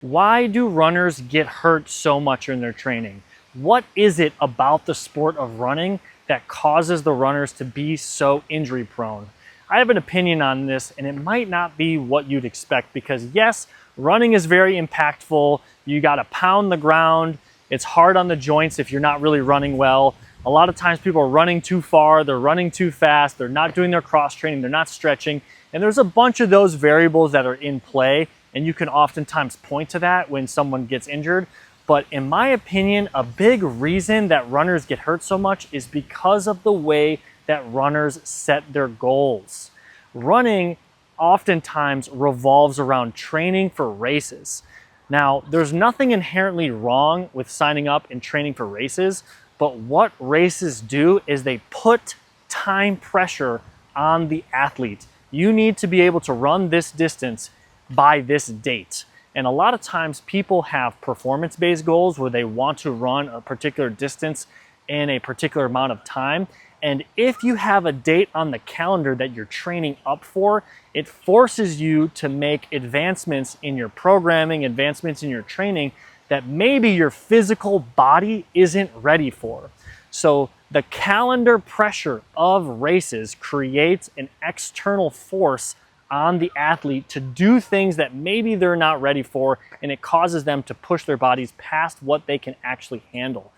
Why do runners get hurt so much in their training? What is it about the sport of running that causes the runners to be so injury prone? I have an opinion on this, and it might not be what you'd expect because yes, running is very impactful. You got to pound the ground. It's hard on the joints if you're not really running well. A lot of times people are running too far, they're running too fast, they're not doing their cross training, they're not stretching, and there's a bunch of those variables that are in play. And you can oftentimes point to that when someone gets injured. But in my opinion, a big reason that runners get hurt so much is because of the way that runners set their goals. Running oftentimes revolves around training for races. Now, there's nothing inherently wrong with signing up and training for races, but what races do is they put time pressure on the athlete. You need to be able to run this distance by this date. And a lot of times people have performance-based goals where they want to run a particular distance in a particular amount of time. And if you have a date on the calendar that you're training up for, it forces you to make advancements in your programming, advancements in your training that maybe your physical body isn't ready for. So the calendar pressure of races creates an external force on the athlete to do things that maybe they're not ready for, and it causes them to push their bodies past what they can actually handle.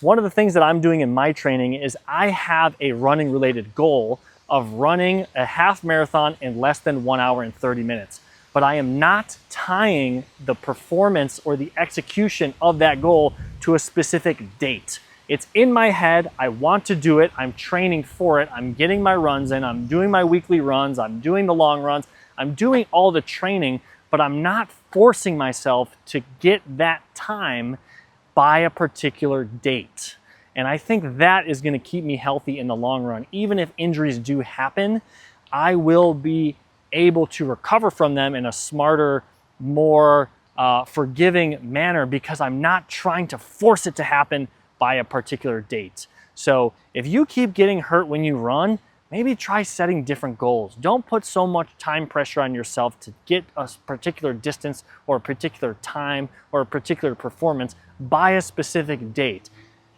One of the things that I'm doing in my training is I have a running related goal of running a half marathon in less than 1 hour and 30 minutes. But I am not tying the performance or the execution of that goal to a specific date. It's in my head, I want to do it, I'm training for it, I'm getting my runs in, I'm doing my weekly runs, I'm doing the long runs, I'm doing all the training, but I'm not forcing myself to get that time by a particular date. And I think that is going to keep me healthy in the long run. Even if injuries do happen, I will be able to recover from them in a smarter, more forgiving manner because I'm not trying to force it to happen by a particular date. So if you keep getting hurt when you run, maybe try setting different goals. Don't put so much time pressure on yourself to get a particular distance or a particular time or a particular performance by a specific date.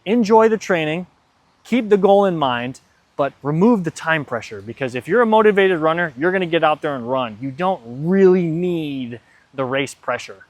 Enjoy the training, keep the goal in mind, but remove the time pressure because if you're a motivated runner, you're gonna get out there and run. You don't really need the race pressure.